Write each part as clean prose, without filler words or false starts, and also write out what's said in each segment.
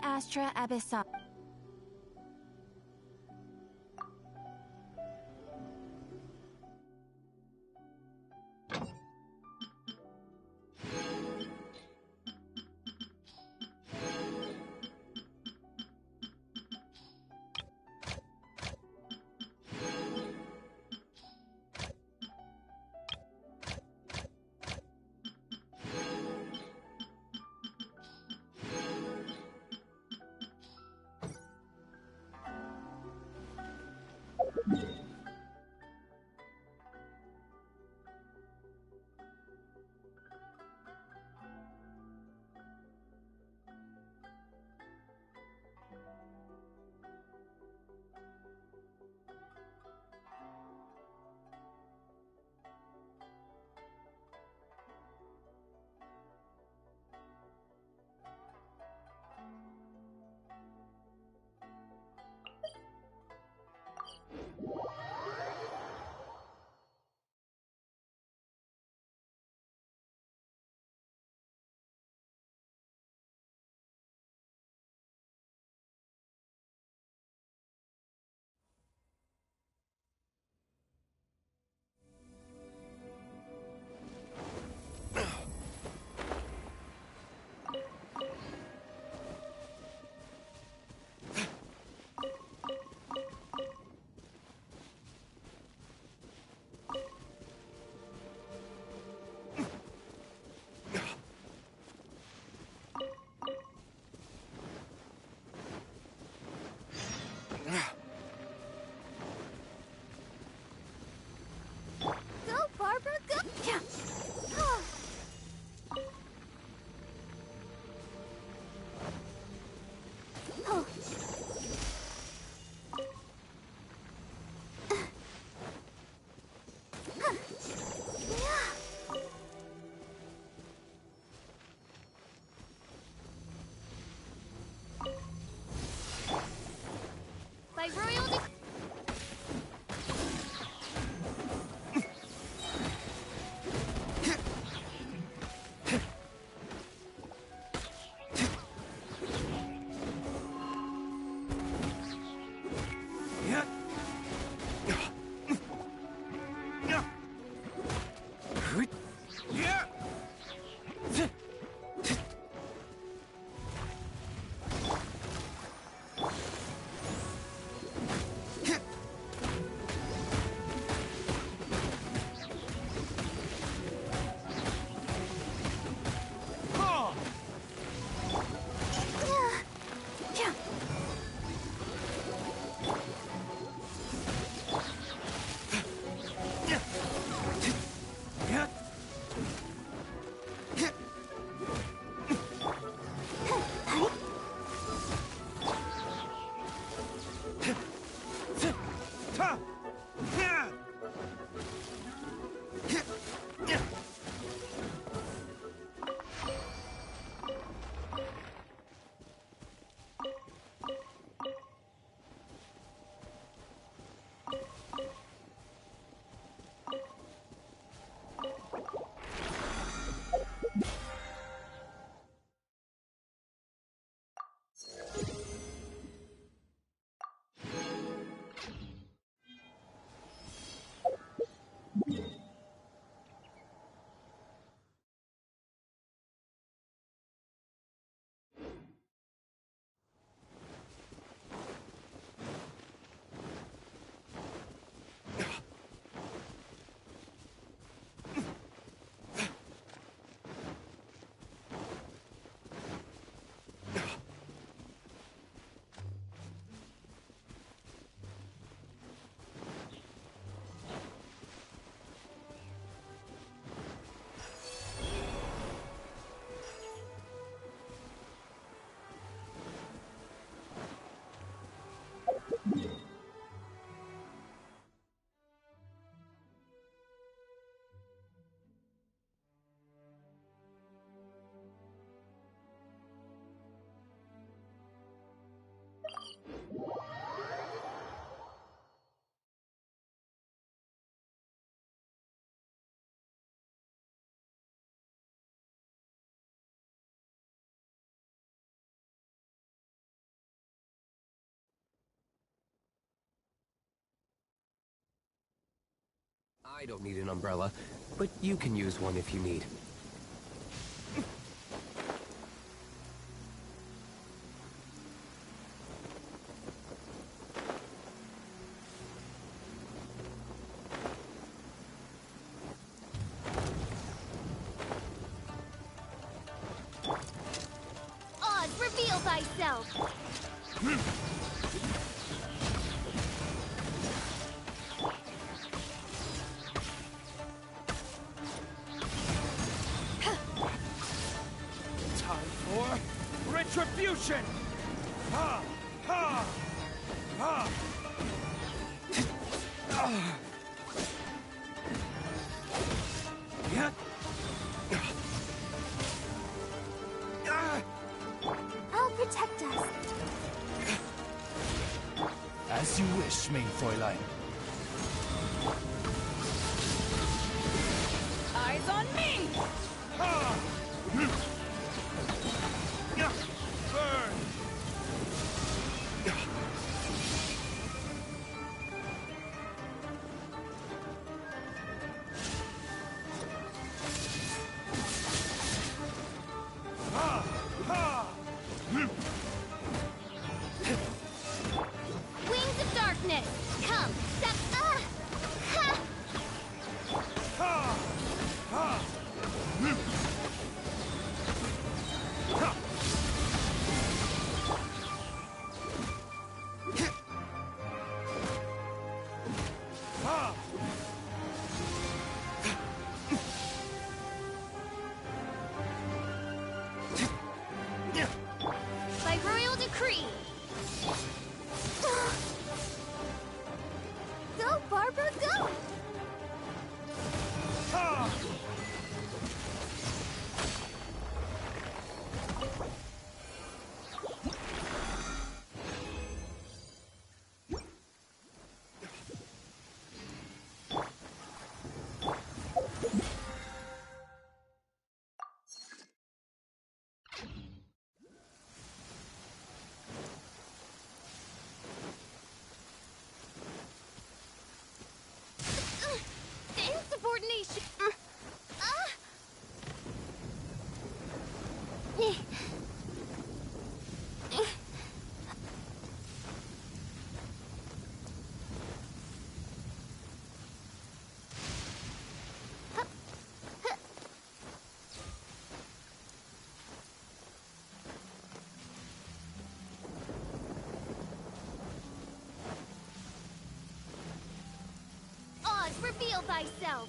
Astra Abyssal. By royal I don't need an umbrella, but you can use one if you need. Oz, reveal thyself! Retribution! Ha! Ha! Ha! I'll protect us. As you wish, mein Fräulein. Eyes on me! Ha! Burn! Ha! Ha! Wings of darkness! Come, step ha! Ha! Ha! Ha! By royal decree! Go, Barbara, go! Ha! Insubordination! Oz, reveal thyself!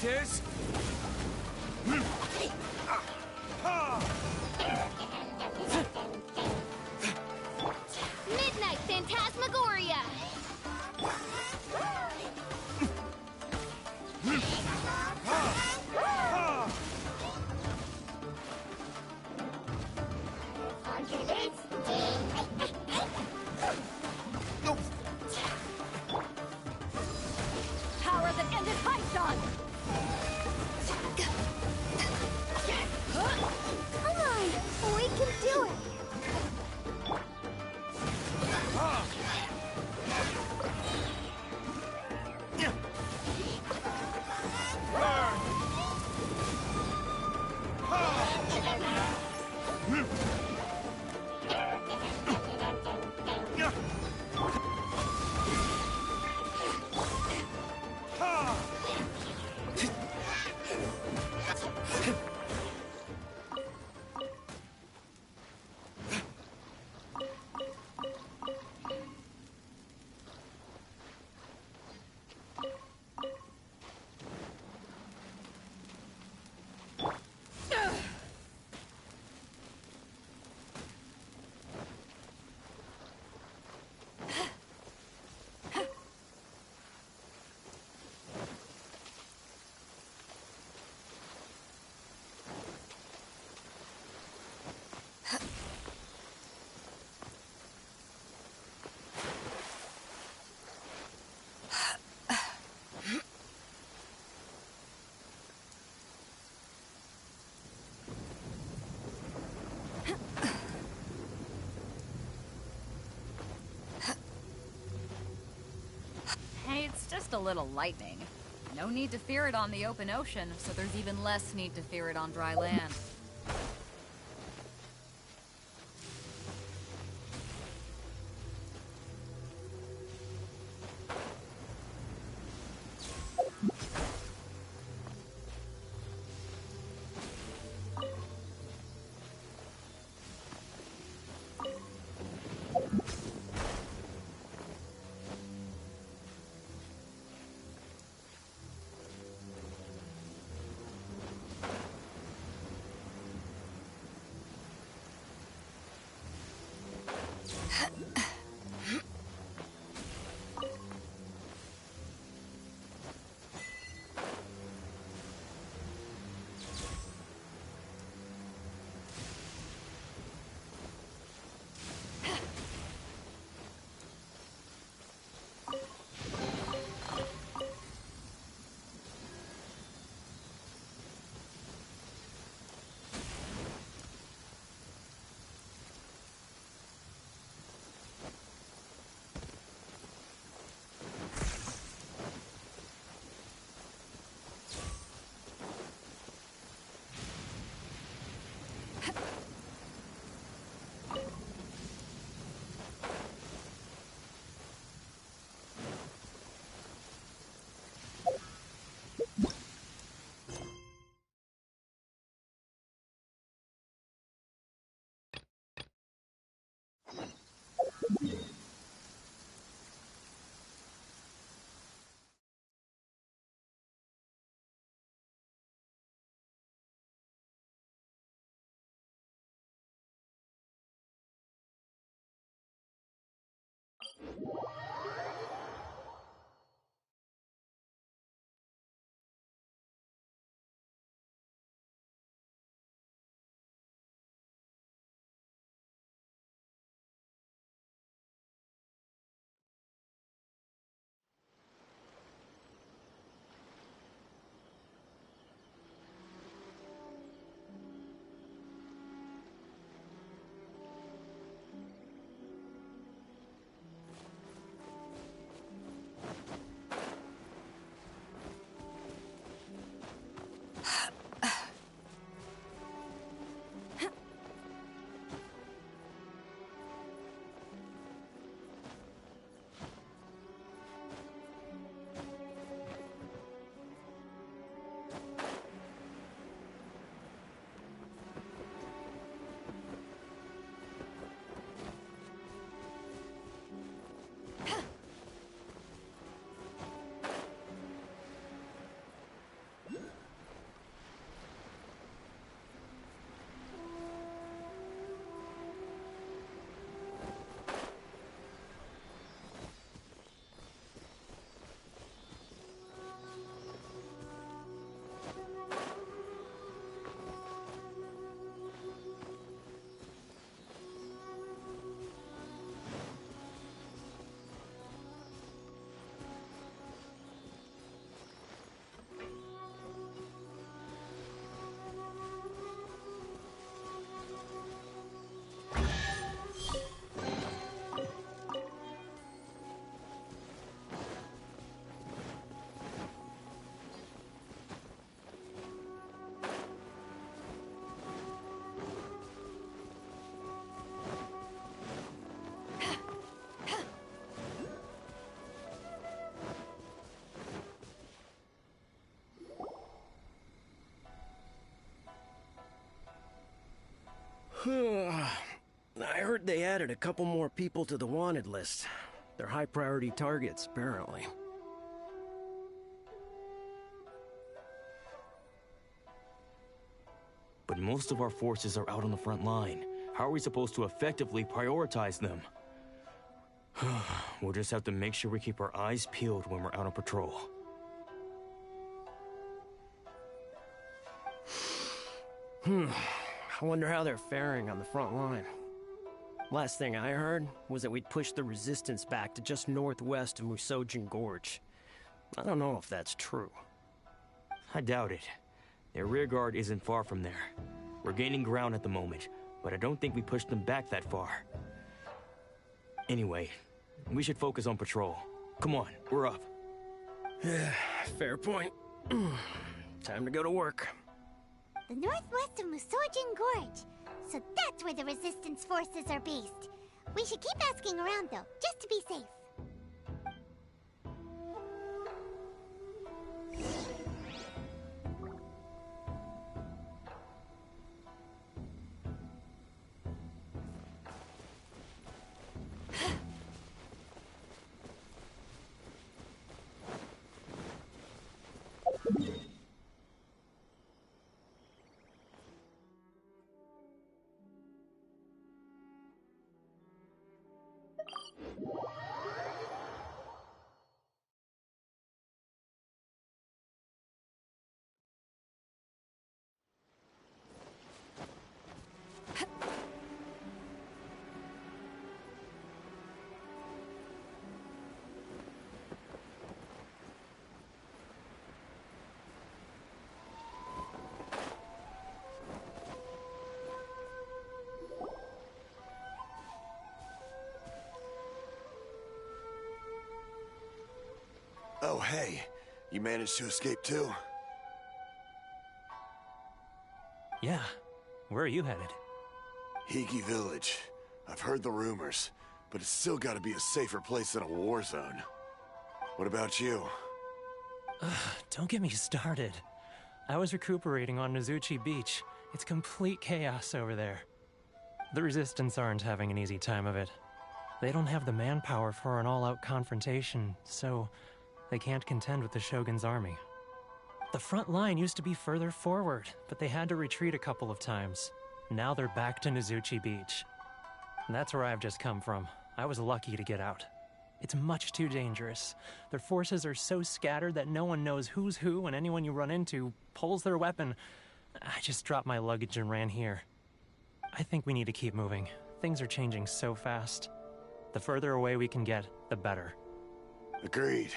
Tis. Ha! Midnight Phantasmagoria! Power that ended Python! Come on! We can do it! Hey, it's just a little lightning. No need to fear it on the open ocean, so there's even less need to fear it on dry land. I heard they added a couple more people to the wanted list. They're high priority targets, apparently. But most of our forces are out on the front line. How are we supposed to effectively prioritize them? We'll just have to make sure we keep our eyes peeled when we're out on patrol. I wonder how they're faring on the front line. Last thing I heard was that we'd pushed the resistance back to just northwest of Musojin Gorge. I don't know if that's true. I doubt it. Their rearguard isn't far from there. We're gaining ground at the moment, but I don't think we pushed them back that far. Anyway, we should focus on patrol. Come on, we're up. Fair point. Time to go to work. The northwest of Musojin Gorge. So that's where the resistance forces are based. We should keep asking around though, just to be safe. Oh, hey. You managed to escape too? Yeah. Where are you headed? Higi Village. I've heard the rumors, but it's still gotta be a safer place than a war zone. What about you? Don't get me started. I was recuperating on Nozuchi Beach. It's complete chaos over there. The Resistance aren't having an easy time of it. They don't have the manpower for an all-out confrontation, so they can't contend with the Shogun's army. The front line used to be further forward, but they had to retreat a couple of times. Now they're back to Nozuchi Beach. And that's where I've just come from. I was lucky to get out. It's much too dangerous. Their forces are so scattered that no one knows who's who, and anyone you run into pulls their weapon. I just dropped my luggage and ran here. I think we need to keep moving. Things are changing so fast. The further away we can get, the better. Agreed.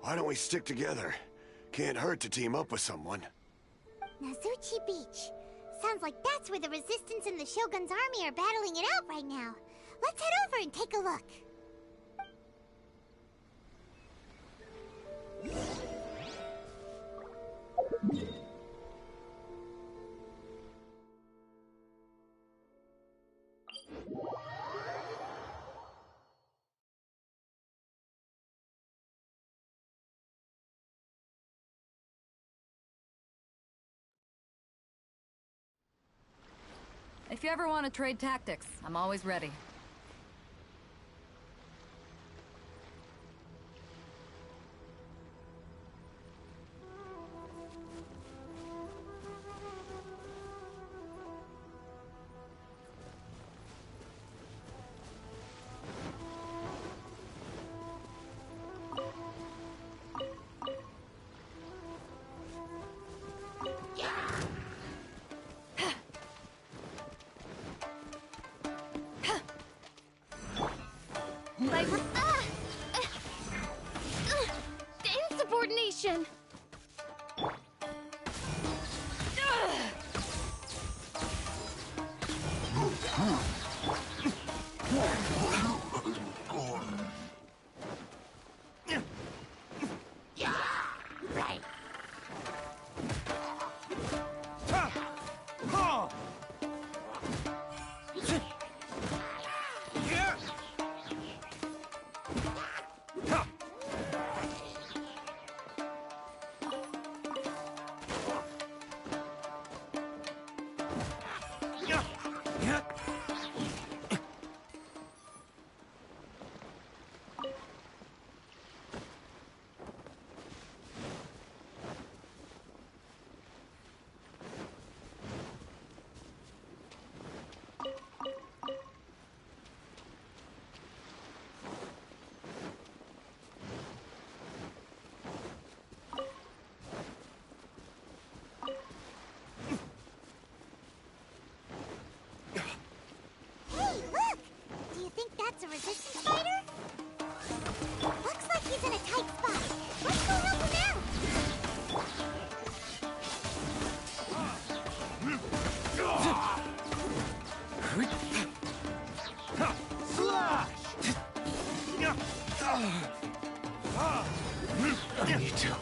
Why don't we stick together? Can't hurt to team up with someone. Nozuchi Beach. Sounds like that's where the Resistance and the Shogun's army are battling it out right now. Let's head over and take a look. If you ever want to trade tactics, I'm always ready. Insubordination! I need to.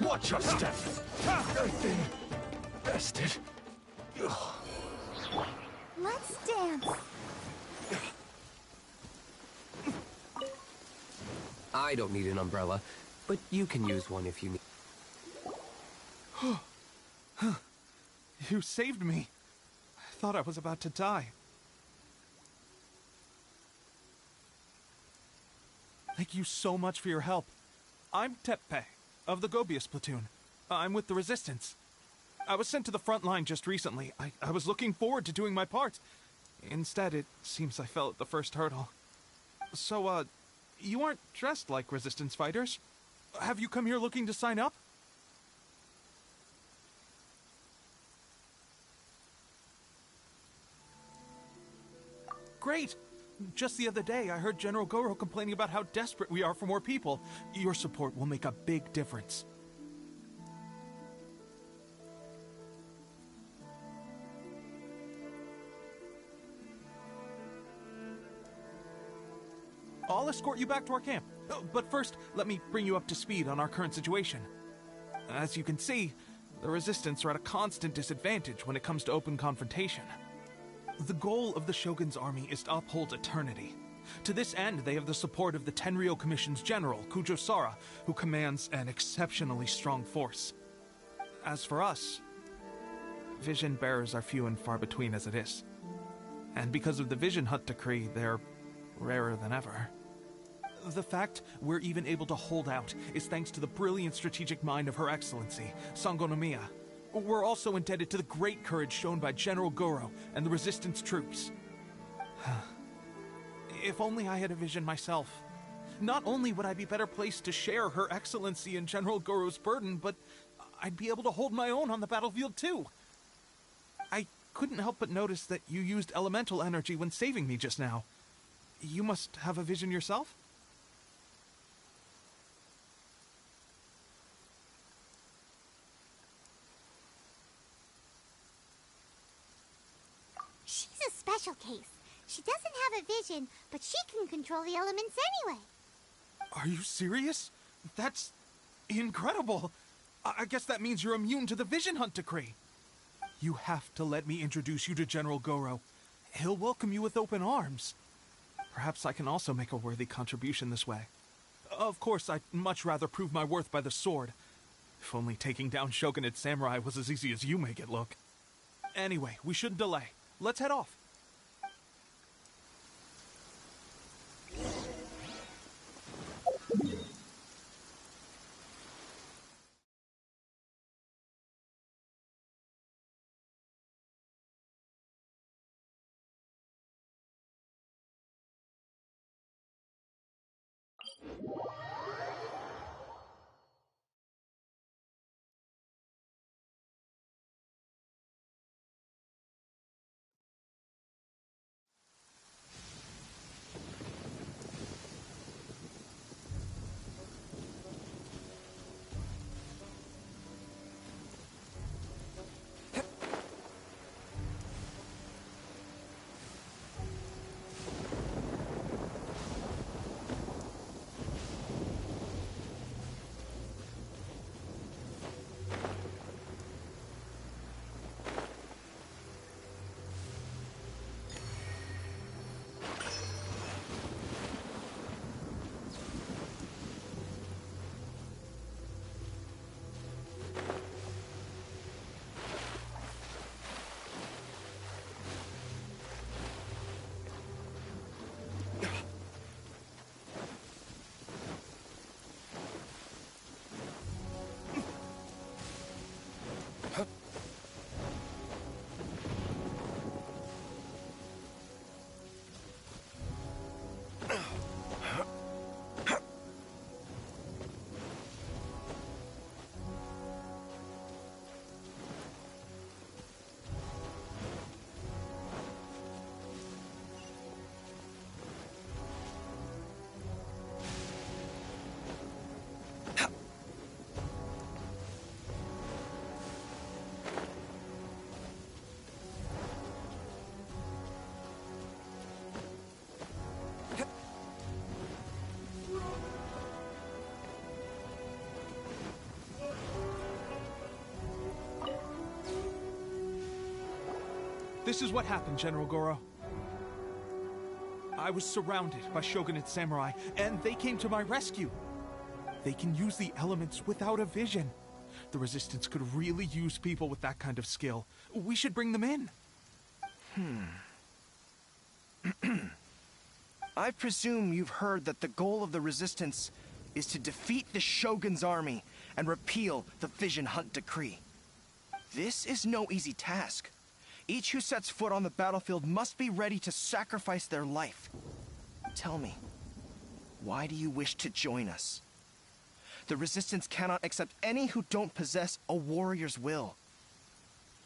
Watch your step. I've been bested. Let's dance. I don't need an umbrella, but you can use one if you need. You saved me. I thought I was about to die. Thank you so much for your help. I'm Teppe, of the Gobius platoon. I'm with the Resistance. I was sent to the front line just recently. I was looking forward to doing my part. Instead, it seems I fell at the first hurdle. So, you aren't dressed like Resistance fighters? Have you come here looking to sign up? Great! Just the other day, I heard General Goro complaining about how desperate we are for more people. Your support will make a big difference. I'll escort you back to our camp. But first, let me bring you up to speed on our current situation. As you can see, the Resistance are at a constant disadvantage when it comes to open confrontation. The goal of the Shogun's army is to uphold eternity. To this end, they have the support of the Tenryou Commission's general, Kujo Sara, who commands an exceptionally strong force. As for us, vision bearers are few and far between as it is. And because of the Vision Hut decree, they're rarer than ever. The fact we're even able to hold out is thanks to the brilliant strategic mind of Her Excellency, Sangonomiya. We're also indebted to the great courage shown by General Goro and the Resistance troops. If only I had a vision myself. Not only would I be better placed to share Her Excellency and General Goro's burden, but I'd be able to hold my own on the battlefield too. I couldn't help but notice that you used elemental energy when saving me just now. You must have a vision yourself? She's a special case. She doesn't have a vision, but she can control the elements anyway. Are you serious? That's incredible. I guess that means you're immune to the Vision Hunt decree. You have to let me introduce you to General Goro. He'll welcome you with open arms. Perhaps I can also make a worthy contribution this way. Of course, I'd much rather prove my worth by the sword. If only taking down Shogunate samurai was as easy as you make it look. Anyway, we shouldn't delay. Let's head off. This is what happened, General Goro. I was surrounded by Shogunate samurai, and they came to my rescue. They can use the elements without a vision. The Resistance could really use people with that kind of skill. We should bring them in. I presume you've heard that the goal of the Resistance is to defeat the Shogun's army and repeal the Vision Hunt Decree. This is no easy task. Each who sets foot on the battlefield must be ready to sacrifice their life. Tell me, why do you wish to join us? The Resistance cannot accept any who don't possess a warrior's will.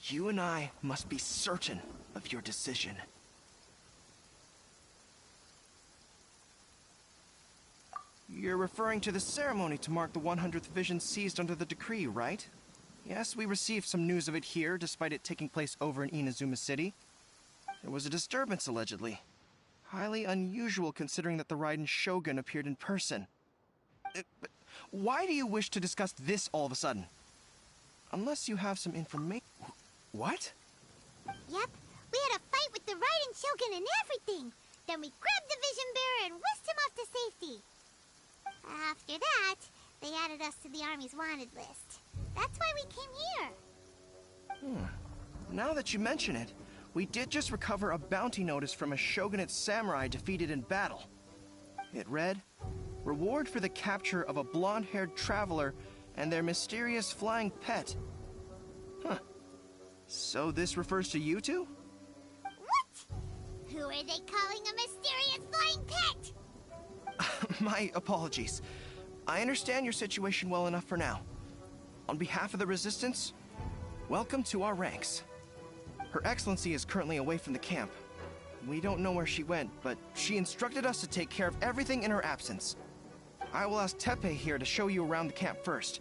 You and I must be certain of your decision. You're referring to the ceremony to mark the 100th vision seized under the decree, right? Yes, we received some news of it here, despite it taking place over in Inazuma City. There was a disturbance, allegedly. Highly unusual considering that the Raiden Shogun appeared in person. But why do you wish to discuss this all of a sudden? Unless you have some information... What? Yep, we had a fight with the Raiden Shogun and everything. Then we grabbed the Vision Bearer and whisked him off to safety. After that, they added us to the Army's wanted list. That's why we came here. Now that you mention it, we did just recover a bounty notice from a Shogunate samurai defeated in battle. It read, "Reward for the capture of a blonde-haired traveler and their mysterious flying pet." Huh. So this refers to you two? What? Who are they calling a mysterious flying pet? My apologies. I understand your situation well enough for now. On behalf of the Resistance, welcome to our ranks. Her Excellency is currently away from the camp. We don't know where she went, but she instructed us to take care of everything in her absence. I will ask Teppei here to show you around the camp first,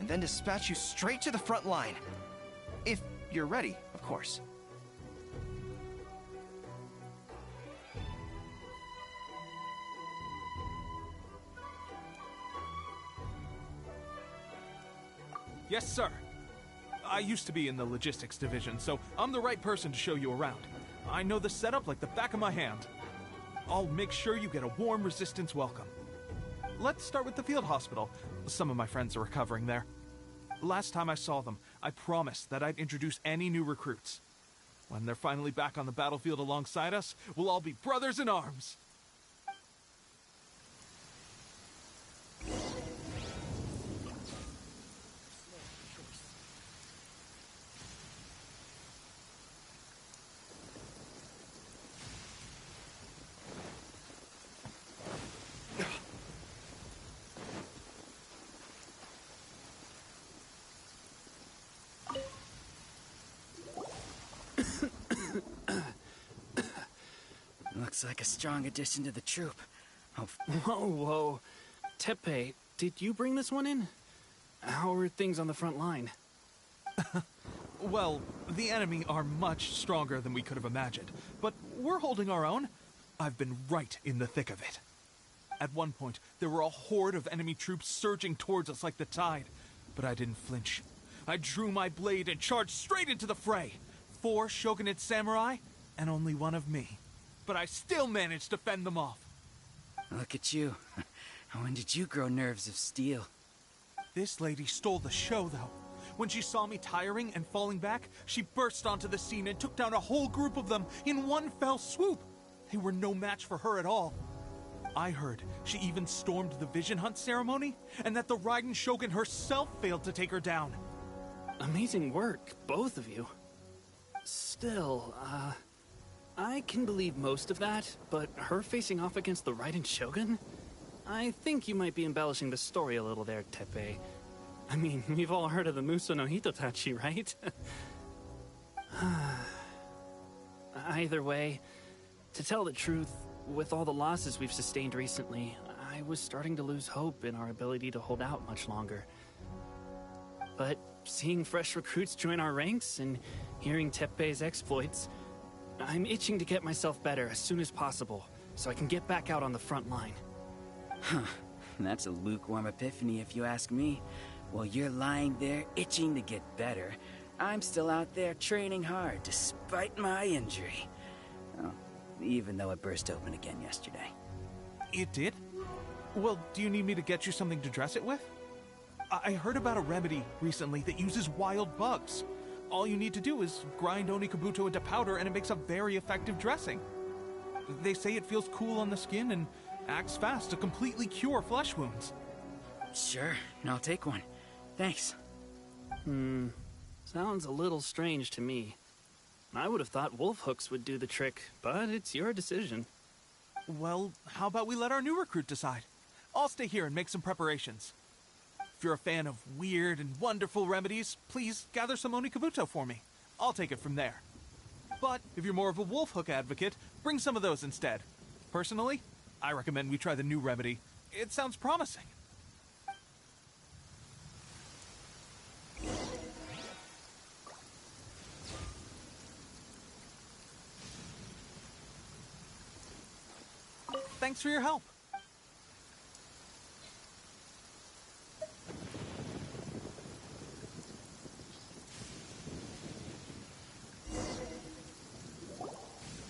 and then dispatch you straight to the front line. If you're ready, of course. Yes, sir. I used to be in the logistics division, so I'm the right person to show you around. I know the setup like the back of my hand. I'll make sure you get a warm Resistance welcome. Let's start with the field hospital. Some of my friends are recovering there. Last time I saw them, I promised that I'd introduce any new recruits. When they're finally back on the battlefield alongside us, we'll all be brothers in arms. Looks like a strong addition to the troop. Oh, Whoa. Teppei, did you bring this one in? How are things on the front line? Well, the enemy are much stronger than we could have imagined, but we're holding our own. I've been right in the thick of it. At one point, there were a horde of enemy troops surging towards us like the tide, but I didn't flinch. I drew my blade and charged straight into the fray. 4 Shogunate samurai, and only 1 of me. But I still managed to fend them off. look at you. When did you grow nerves of steel? This lady stole the show, though. When she saw me tiring and falling back, she burst onto the scene and took down a whole group of them in one fell swoop. They were no match for her at all. I heard she even stormed the Vision Hunt ceremony, and that the Raiden Shogun herself failed to take her down. Amazing work, both of you. Still, I can believe most of that, but her facing off against the Raiden Shogun? I think you might be embellishing the story a little there, Teppei. I mean, we've all heard of the Muso no Hitotachi, right? Either way, to tell the truth, with all the losses we've sustained recently, I was starting to lose hope in our ability to hold out much longer. But seeing fresh recruits join our ranks and hearing Teppei's exploits, I'm itching to get myself better as soon as possible, so I can get back out on the front line. Huh. That's a lukewarm epiphany if you ask me. While you're lying there itching to get better, I'm still out there training hard despite my injury. Oh, even though it burst open again yesterday. It did? Well, do you need me to get you something to dress it with? I heard about a remedy recently that uses wild bugs. All you need to do is grind Onikabuto into powder and it makes a very effective dressing. They say it feels cool on the skin and acts fast to completely cure flesh wounds. Sure, I'll take one. Thanks. Sounds a little strange to me. I would have thought wolf hooks would do the trick, but it's your decision. Well, how about we let our new recruit decide? I'll stay here and make some preparations. If you're a fan of weird and wonderful remedies, please gather some Onikabuto for me. I'll take it from there. But if you're more of a wolf hook advocate, bring some of those instead. Personally, I recommend we try the new remedy. It sounds promising. Thanks for your help.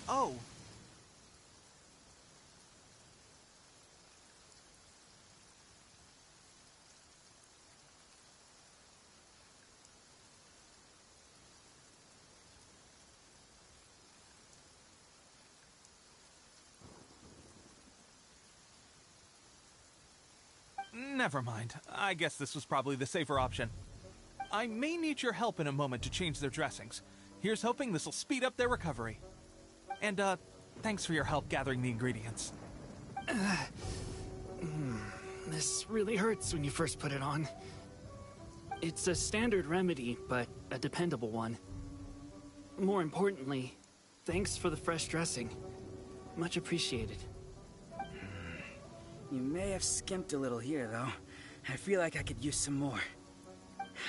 Oh. Never mind. I guess this was probably the safer option. I may need your help in a moment to change their dressings. Here's hoping this'll speed up their recovery. And, thanks for your help gathering the ingredients. This really hurts when you first put it on. It's a standard remedy, but a dependable one. More importantly, thanks for the fresh dressing. Much appreciated. You may have skimped a little here, though. I feel like I could use some more.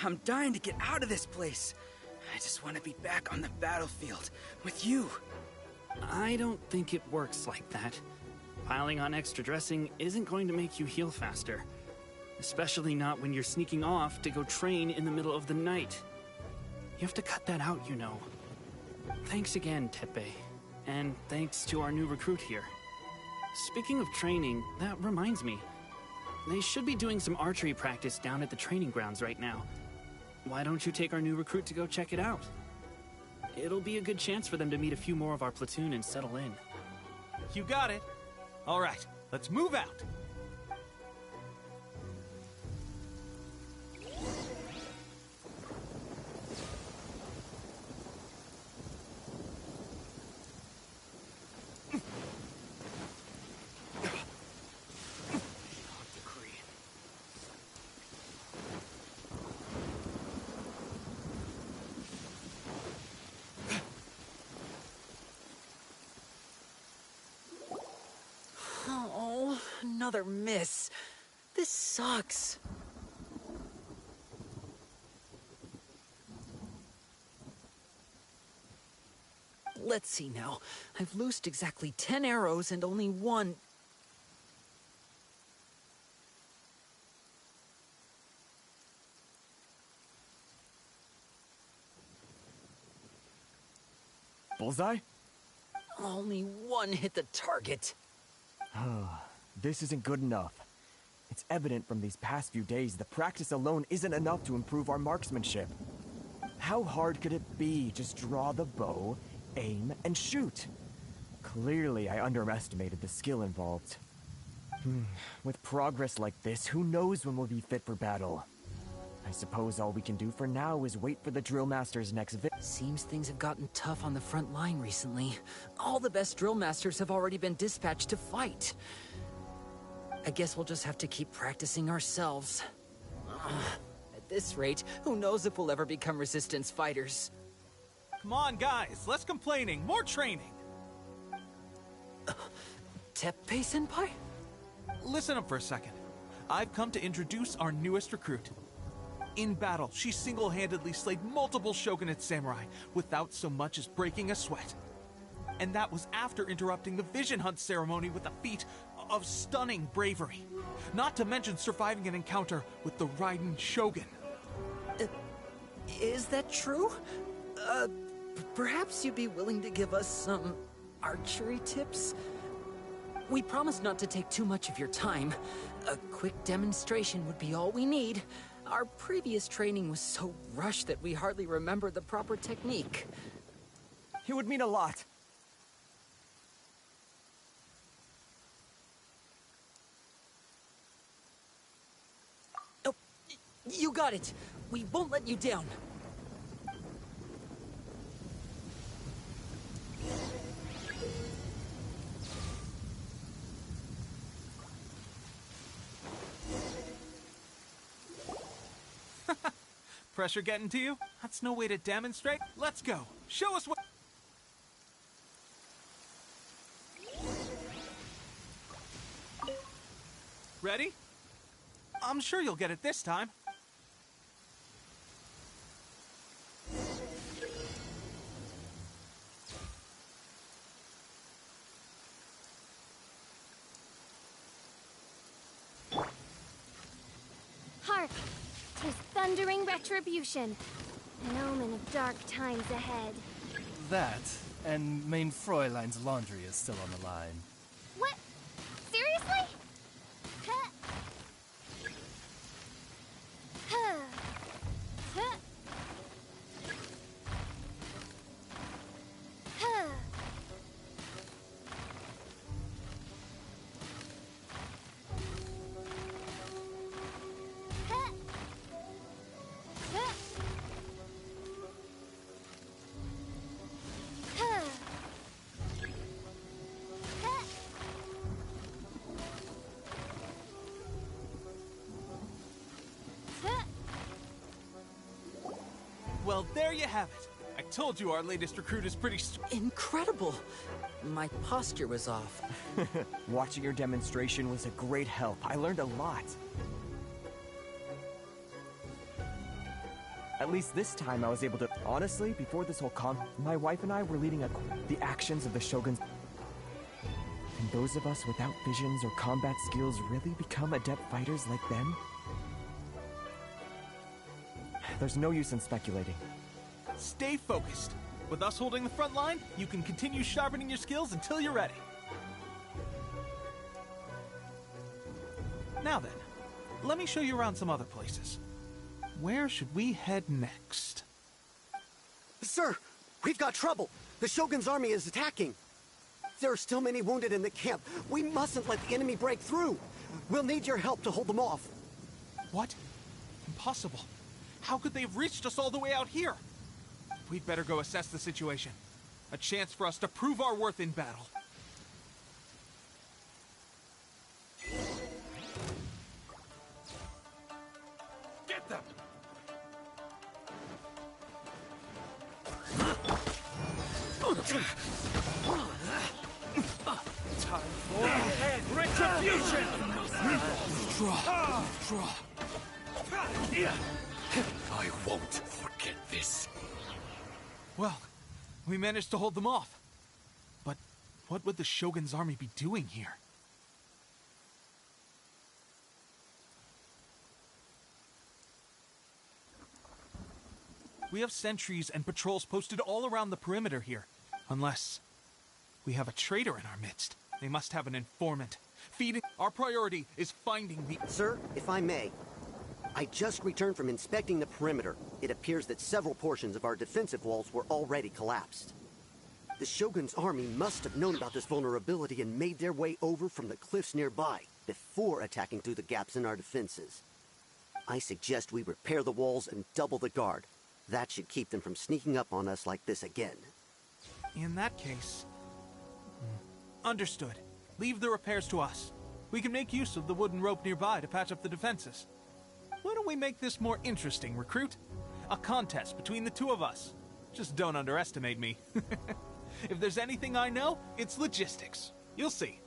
I'm dying to get out of this place. I just want to be back on the battlefield with you. I don't think it works like that. Piling on extra dressing isn't going to make you heal faster. Especially not when you're sneaking off to go train in the middle of the night. You have to cut that out, you know. Thanks again, Teppei. And thanks to our new recruit here. Speaking of training, that reminds me. They should be doing some archery practice down at the training grounds right now. Why don't you take our new recruit to go check it out? It'll be a good chance for them to meet a few more of our platoon and settle in. You got it. All right, let's move out. Oh, another miss. This sucks. Let's see now. I've loosed exactly 10 arrows and only one... Bullseye? Only one hit the target. This isn't good enough. It's evident from these past few days the practice alone isn't enough to improve our marksmanship. How hard could it be? Just draw the bow, aim, and shoot. Clearly, I underestimated the skill involved. With progress like this, who knows when we'll be fit for battle? I suppose all we can do for now is wait for the drill master's next Seems things have gotten tough on the front line recently. All the best drill masters have already been dispatched to fight. I guess we'll just have to keep practicing ourselves. At this rate, who knows if we'll ever become resistance fighters. Come on, guys, less complaining, more training. Teppei-senpai? Listen up for a second. I've come to introduce our newest recruit. In battle, she single-handedly slayed multiple shogunate samurai without so much as breaking a sweat. And that was after interrupting the vision hunt ceremony with a feat of stunning bravery. Not to mention surviving an encounter with the Raiden Shogun. Is that true? Perhaps you'd be willing to give us some archery tips? We promise not to take too much of your time. A quick demonstration would be all we need. Our previous training was so rushed that we hardly remember the proper technique. It would mean a lot. Oh, you got it. We won't let you down. Pressure getting to you? That's no way to demonstrate. Let's go. Show us what... Ready? I'm sure you'll get it this time. Hark! 'Tis thundering retribution. An omen of dark times ahead. That, and main Fräulein's laundry is still on the line. What? Seriously? Huh. Huh. Huh. Huh. Huh. Huh. Huh. Huh. Huh. Well, there you have it. I told you our latest recruit is pretty Incredible! My posture was off. Watching your demonstration was a great help. I learned a lot. At least this time I was able to... Honestly, before this whole my wife and I were leading the actions of the Shoguns. And those of us without visions or combat skills really become adept fighters like them? There's no use in speculating. Stay focused. With us holding the front line, you can continue sharpening your skills until you're ready. Now then, let me show you around some other places. Where should we head next? Sir, we've got trouble. The Shogun's army is attacking. There are still many wounded in the camp. We mustn't let the enemy break through. We'll need your help to hold them off. What? Impossible. How could they have reached us all the way out here? We'd better go assess the situation. A chance for us to prove our worth in battle. Get them! Time for retribution! Draw. I won't forget this. Well, we managed to hold them off. But what would the Shogun's army be doing here? We have sentries and patrols posted all around the perimeter here. Unless we have a traitor in our midst. They must have an informant. Feeding. Our priority is finding the... Sir, if I may, I just returned from inspecting the perimeter. It appears that several portions of our defensive walls were already collapsed. The Shogun's army must have known about this vulnerability and made their way over from the cliffs nearby before attacking through the gaps in our defenses. I suggest we repair the walls and double the guard. That should keep them from sneaking up on us like this again. In that case... Understood. Leave the repairs to us. We can make use of the wooden rope nearby to patch up the defenses. Why don't we make this more interesting, recruit? A contest between the two of us. Just don't underestimate me. If there's anything I know, it's logistics. You'll see.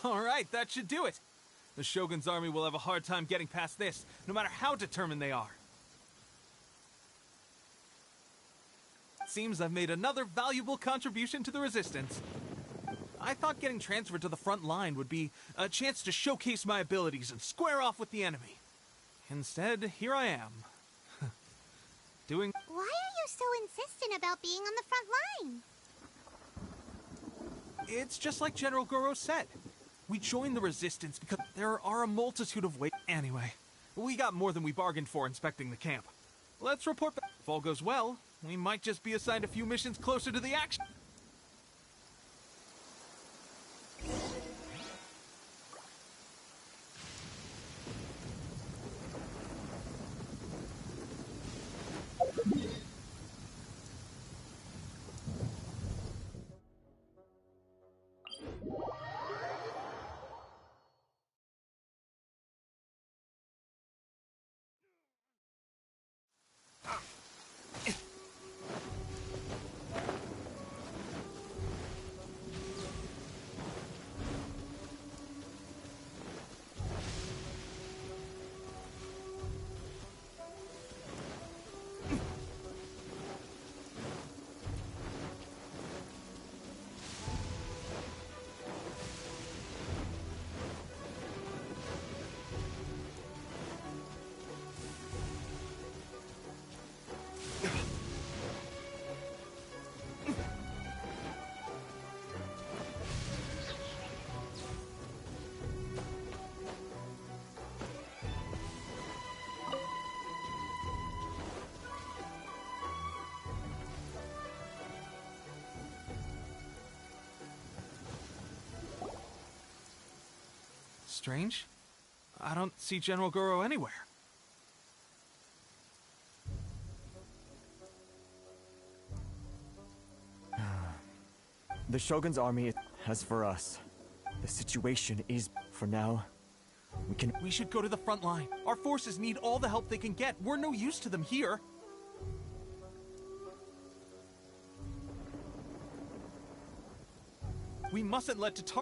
Alright, that should do it. The Shogun's army will have a hard time getting past this, no matter how determined they are. Seems I've made another valuable contribution to the Resistance. I thought getting transferred to the front line would be a chance to showcase my abilities and square off with the enemy. Instead, here I am. Doing... Why are you so insistent about being on the front line? It's just like General Goro said. We joined the Resistance because there are a multitude of ways. Anyway, we got more than we bargained for inspecting the camp. Let's report back. If all goes well, we might just be assigned a few missions closer to the action. Strange. I don't see General Goro anywhere. The Shogun's army, as for us, the situation is, for now, We should go to the front line. Our forces need all the help they can get. We're no use to them here. We mustn't let Tatar...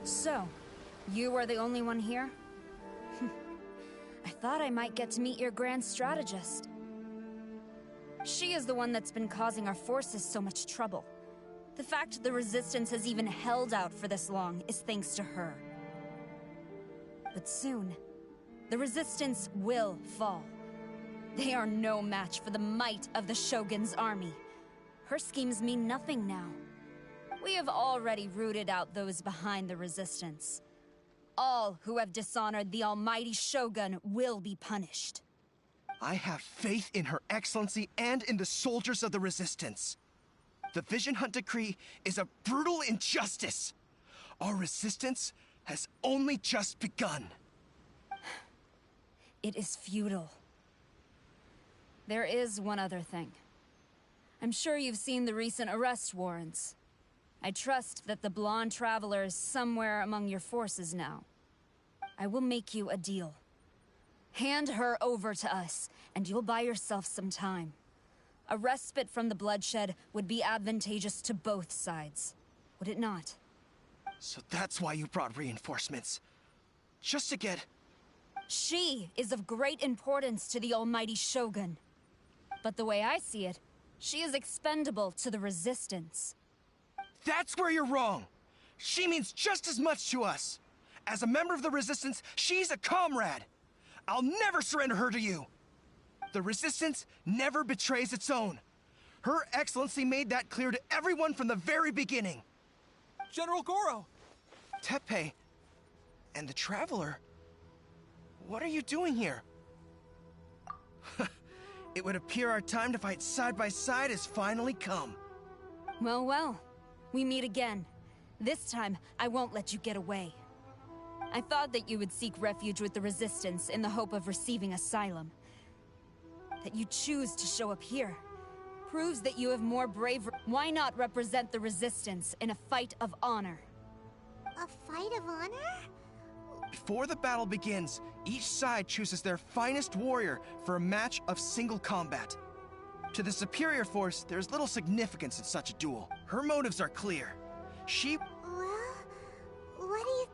So, you are the only one here? I thought I might get to meet your grand strategist. She is the one that's been causing our forces so much trouble. The fact the Resistance has even held out for this long is thanks to her. But soon, the Resistance will fall. They are no match for the might of the Shogun's army. Her schemes mean nothing now. We have already rooted out those behind the Resistance. All who have dishonored the almighty Shogun will be punished. I have faith in Her Excellency and in the soldiers of the Resistance. The Vision Hunt Decree is a brutal injustice. Our Resistance has only just begun. It is futile. There is one other thing. I'm sure you've seen the recent arrest warrants. I trust that the blonde traveler is somewhere among your forces now. I will make you a deal. Hand her over to us, and you'll buy yourself some time. A respite from the bloodshed would be advantageous to both sides, would it not? So that's why you brought reinforcements. Just to get... She is of great importance to the almighty Shogun. But the way I see it, she is expendable to the Resistance. That's where you're wrong! She means just as much to us! As a member of the Resistance, she's a comrade! I'll never surrender her to you! The Resistance never betrays its own. Her Excellency made that clear to everyone from the very beginning. General Goro! Teppei and the Traveler? What are you doing here? It would appear our time to fight side by side has finally come. Well, well. We meet again. This time, I won't let you get away. I thought that you would seek refuge with the Resistance in the hope of receiving asylum. That you choose to show up here proves that you have more bravery. Why not represent the Resistance in a fight of honor? A fight of honor? Before the battle begins, each side chooses their finest warrior for a match of single combat. To the superior force, there's little significance in such a duel. Her motives are clear. She... Well, what do you...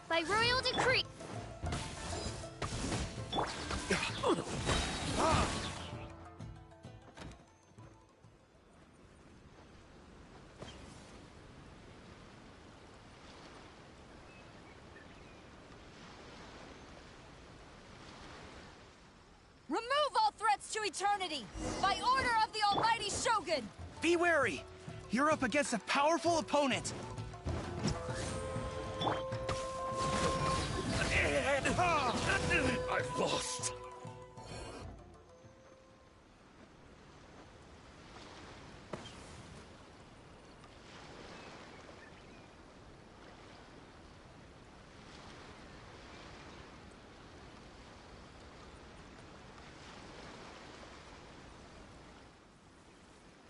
By royal decree. Remove all threats to eternity! By order of the almighty Shogun! Be wary! You're up against a powerful opponent! I've lost.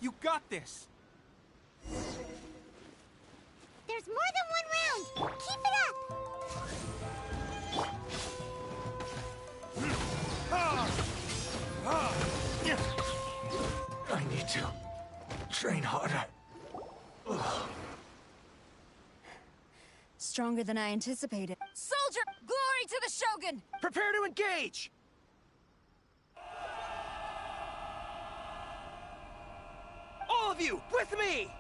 You got this! There's more than one round! Keep it up! I need to train harder. Stronger than I anticipated. Soldier! Glory to the Shogun! Prepare to engage! All of you, with me!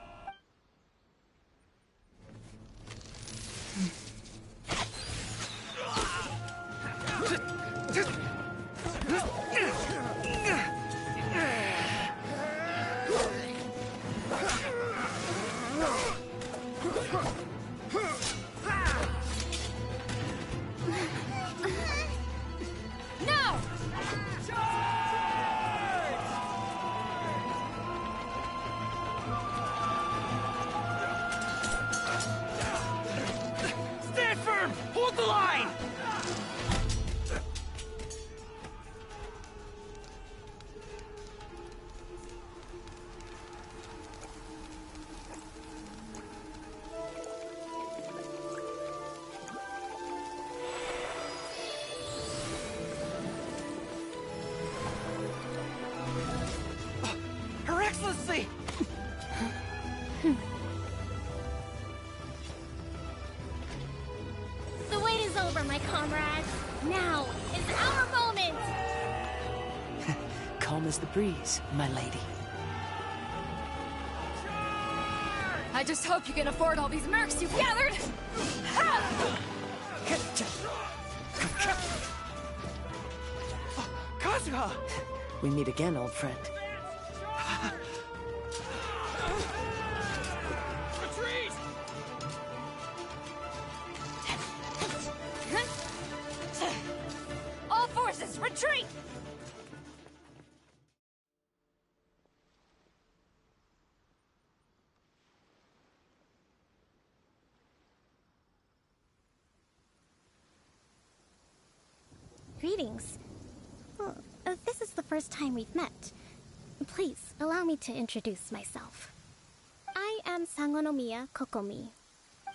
Her Excellency! The wait is over, my comrades. Now is our moment! Calm as the breeze, my lady. I just hope you can afford all these mercs you've gathered! Kazuha! We meet again, old friend. Retreat! All forces, retreat! Greetings. Well, this is the first time we've met. Please, allow me to introduce myself. I am Sangonomiya Kokomi.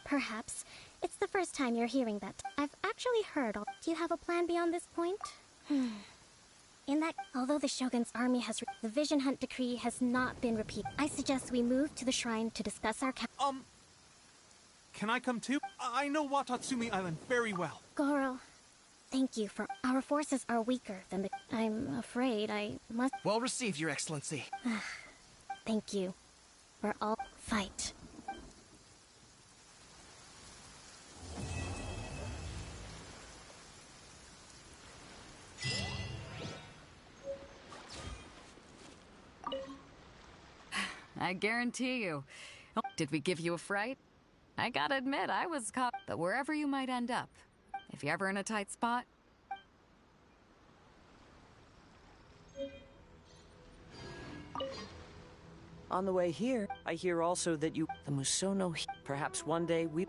Perhaps it's the first time you're hearing that. I've actually heard all. Do you have a plan beyond this point? In that, although the Shogun's army has the Vision Hunt decree has not been repeated, I suggest we move to the shrine to discuss our Can I come too? I know Watatsumi Island very well. Goro, thank you for... Our forces are weaker than the... I'm afraid I must... Well received, Your Excellency. Thank you. For all... Fight. I guarantee you. Did we give you a fright? I gotta admit, I was caught. But wherever you might end up, if you're ever in a tight spot... On the way here, I hear also that you... The Musono... Perhaps one day we...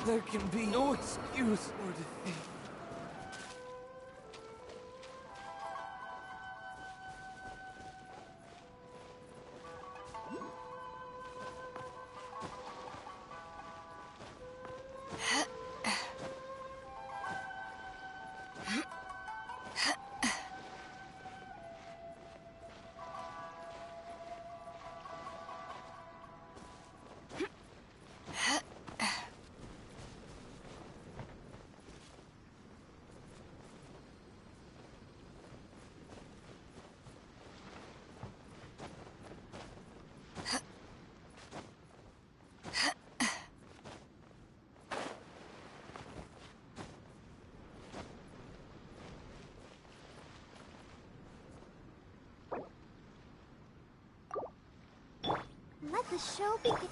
There can be no excuse for defeat. Let the show begin.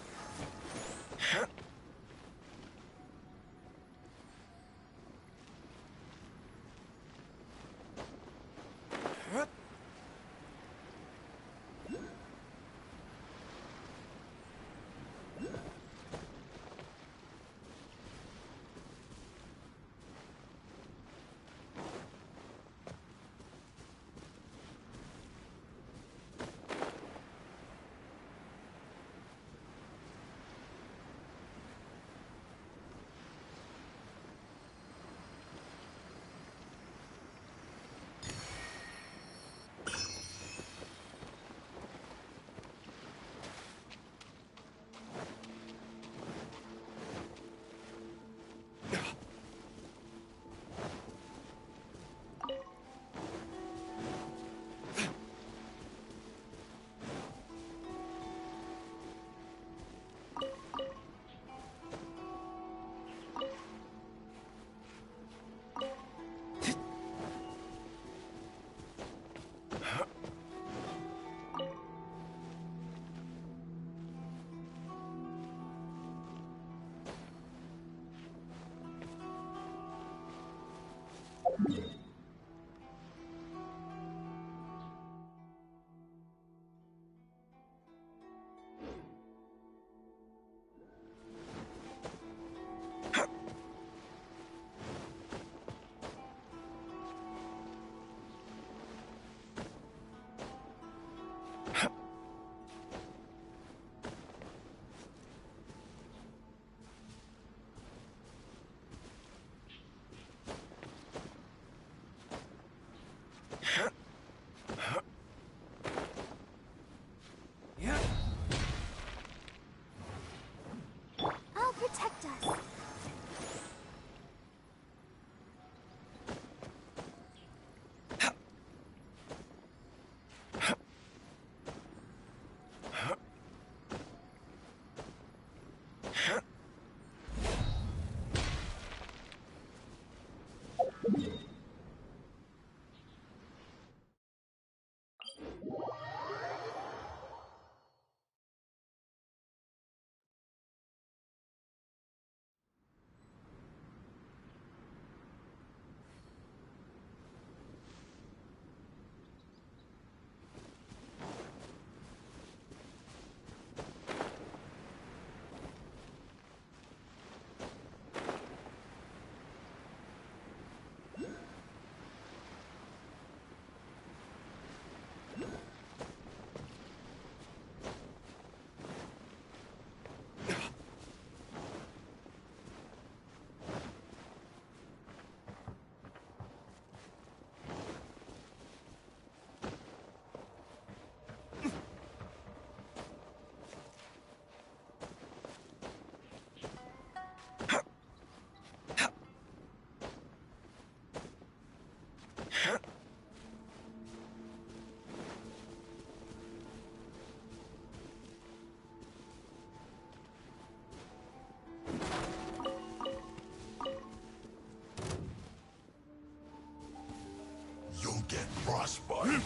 You'll get frostbite.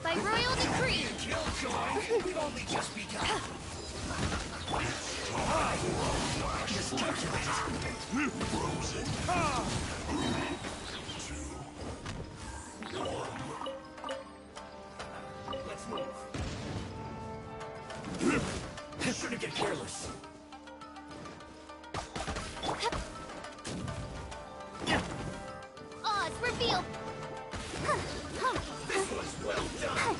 By royal decree! Killjoy, we've only just begun. Just calculate it. Frozen. 2, 1. Let's move. Shouldn't get careless. Oz, reveal! This was well done.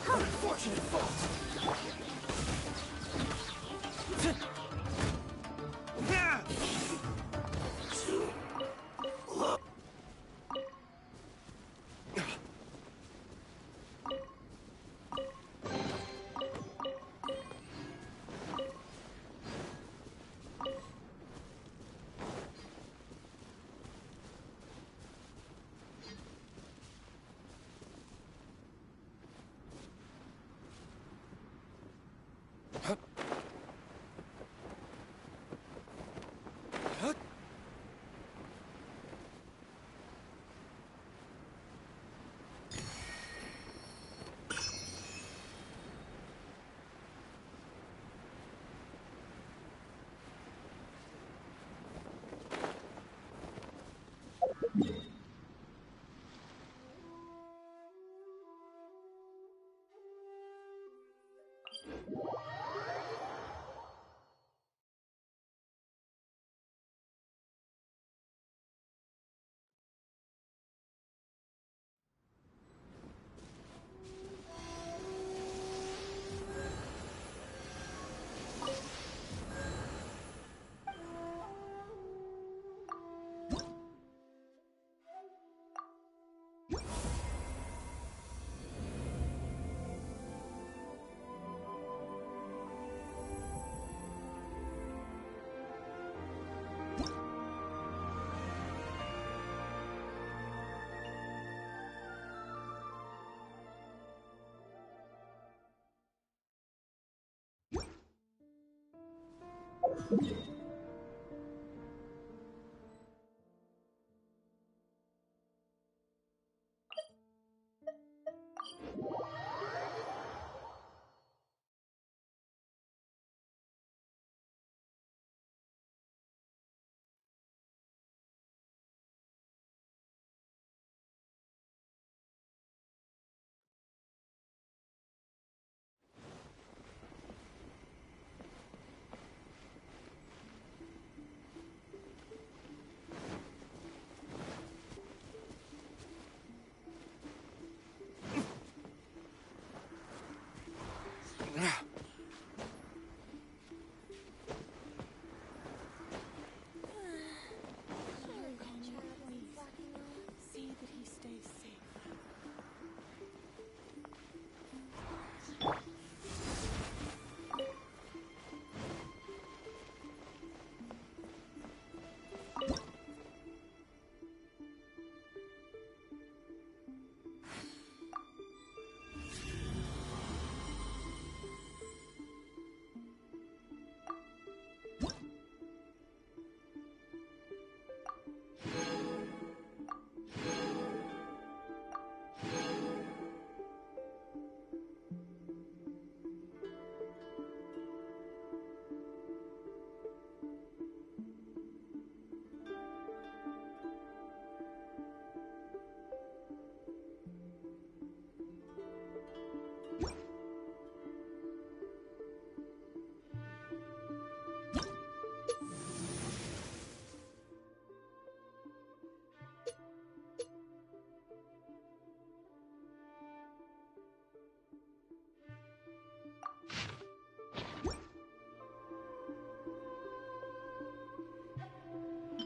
Unfortunate fault.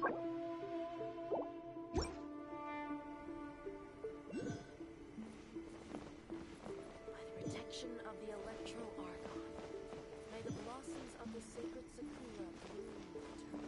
Protection of the Electro Argon. May the blossoms of the sacred Sakura bloom eternally.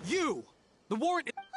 You! The warrant— Oh no!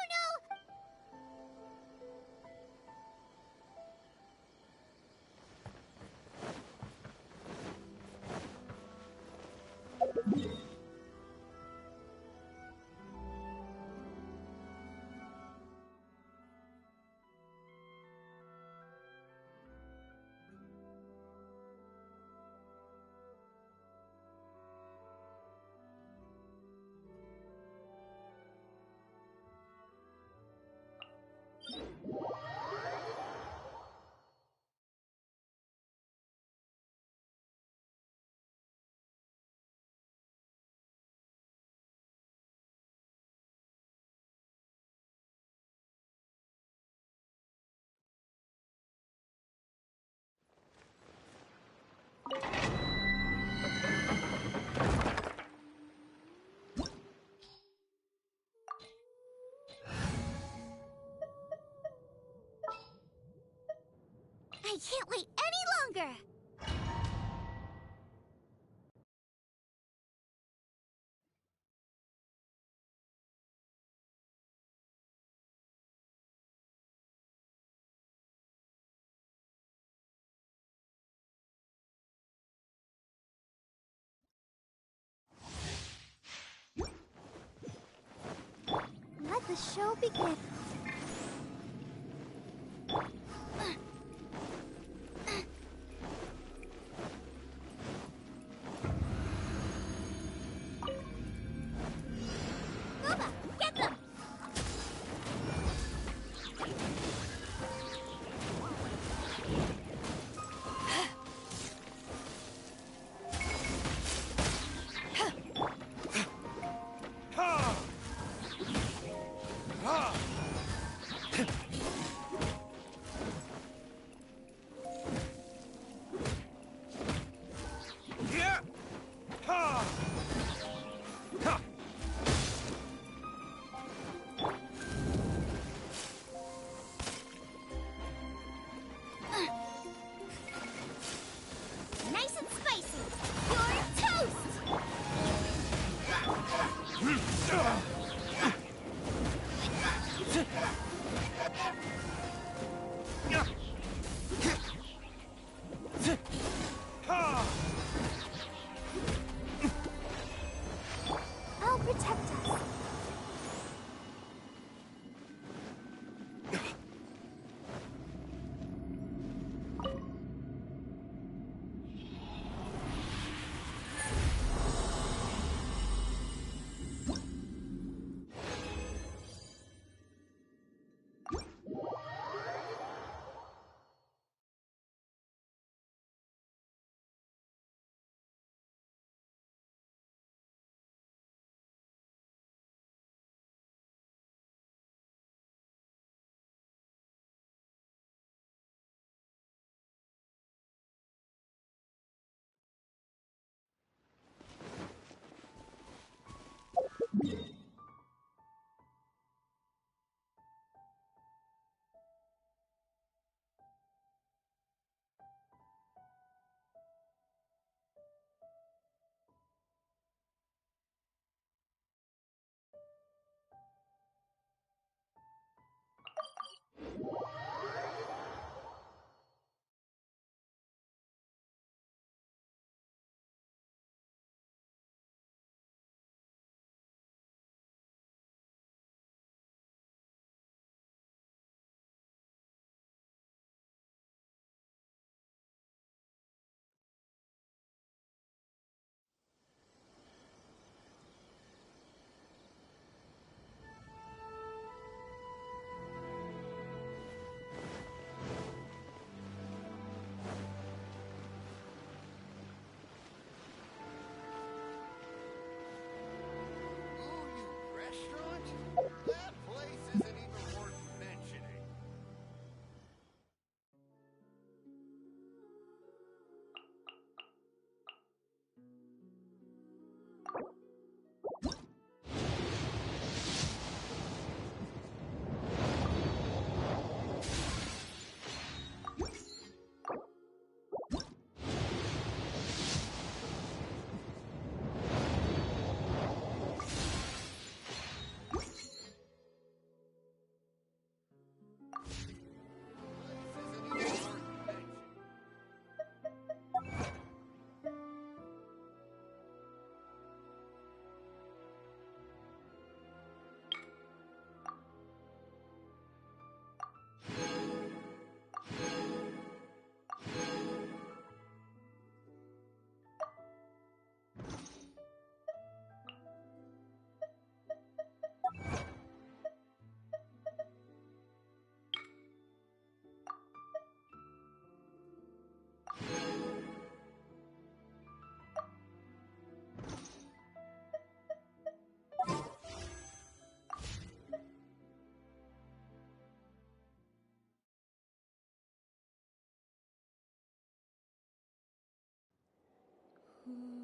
I can't wait any longer! Let the show begin. Ruba, get them! Nice and spicy! You're toast! I'll protect us. That place isn't even worth mentioning. Ooh.